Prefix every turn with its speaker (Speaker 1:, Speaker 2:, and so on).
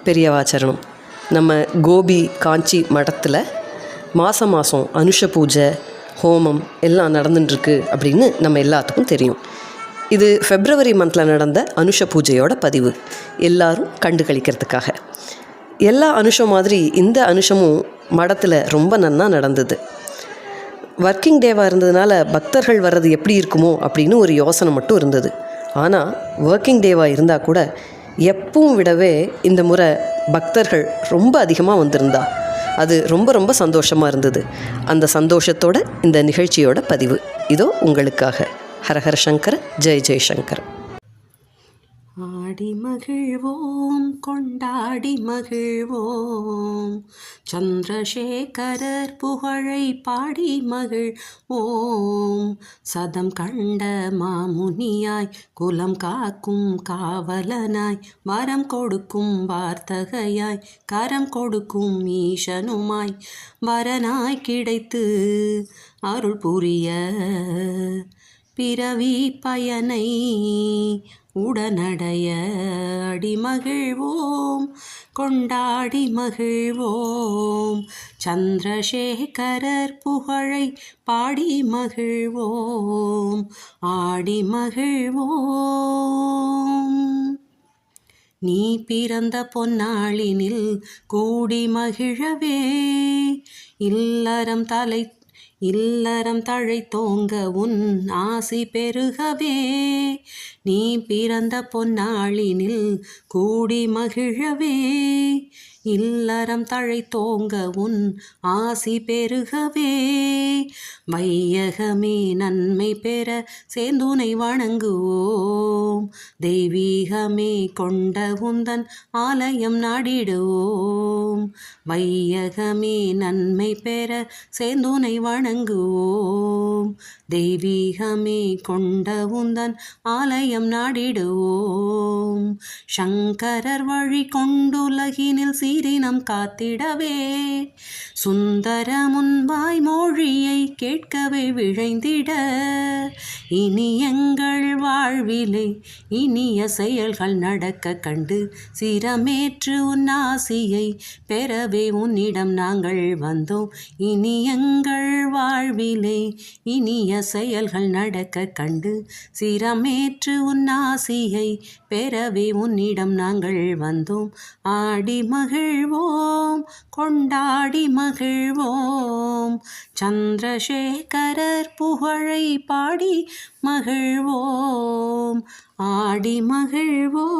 Speaker 1: பெரியவாச்சரணம். நம்ம கோபி காஞ்சி மடத்தில் மாதம் அனுஷ பூஜை ஹோமம் எல்லாம் நடந்துட்டுருக்கு அப்படின்னு நம்ம எல்லாத்துக்கும் தெரியும். இது ஃபெப்ரவரி மந்தில் நடந்த அனுஷ பூஜையோட பதிவு, எல்லாரும் கண்டு கழிக்கிறதுக்காக. எல்லா அனுஷம் மாதிரி இந்த அனுஷமும் மடத்தில் ரொம்ப நன்னா நடந்தது. ஒர்க்கிங் டேவாக இருந்ததுனால பக்தர்கள் வர்றது எப்படி இருக்குமோ அப்படின்னு ஒரு யோசனை மட்டும் இருந்தது. ஆனால் ஒர்க்கிங் டேவாக இருந்தால் கூட எப்பவும் விடவே இந்த முறை பக்தர்கள் ரொம்ப அதிகமாக வந்திருந்தா. அது ரொம்ப ரொம்ப சந்தோஷமாக இருந்தது. அந்த சந்தோஷத்தோட இந்த நிகழ்ச்சியோட பதிவு இதோ உங்களுக்காக. ஹரஹர சங்கர, ஜெய் ஜெய்சங்கர்.
Speaker 2: ஆடி மகிழ்வோம், கொண்டாடி மகிழ்வோம், சந்திரசேகரர் புகழை பாடி மகிழ்வோம். சதம் கண்ட மாமுனியாய், குலம் காக்கும் காவலனாய், வரம் கொடுக்கும் வார்த்தகையாய், கரம் கொடுக்கும் ஈசனுமாய், வரனாய் கிடைத்து அருள் புரிய பிறவி பயனை உடனடைய அடிமகிழ்வோம், கொண்டாடி மகிழ்வோம், சந்திரசேகரர் புகழை பாடி மகிழ்வோம், ஆடி மகிழ்வோம். நீ பிறந்த பொன்னாளினில் கூடி மகிழவே, இல்லறம் தழைத்தோங்க உன் ஆசி பெருகவே. நீ பிறந்த பொன்னாளினில் கூடி மகிழவே, இல்லறம் தழைத்தோங்க உன் ஆசி பெருகவே. வையகமே நன்மை பெற சேர்ந்துனை வணங்குவோம், தெய்வீகமே கொண்ட உந்தன் ஆலயம் நாடிடுவோம். வையகமே நன்மை பெற சேர்ந்துனை வணங்குவோம், தெய்வீகமே கொண்ட உந்தன் ஆலயம் நாடிடுவோம். சங்கரர் வழி கொண்டுலகினில் சீரினம் காத்திடவே, சுந்தர முன்பாய் மொழியை கேட்கவே விழைந்திட. இனி எங்கள் வாழ்விலே இனிய செயல்கள் நடக்க கண்டு, சிரமேற்று உன் ஆசியை பெறவே உன்னிடம் நாங்கள் வந்தோம். இனி எங்கள் வாழ்விலே இனிய செயல்கள் நடக்க கண்டு, சிரமேற்று உன் ஆசியை பெறவே உன்னிடம் நாங்கள் வந்தோம். ஆடி மகிழ்வோம், கொண்டாடி மகிழ்வோம், சந்திரசேகரர் புகழை பாடி மகிழ்வோம், ஆடி மகிழ்வோம்.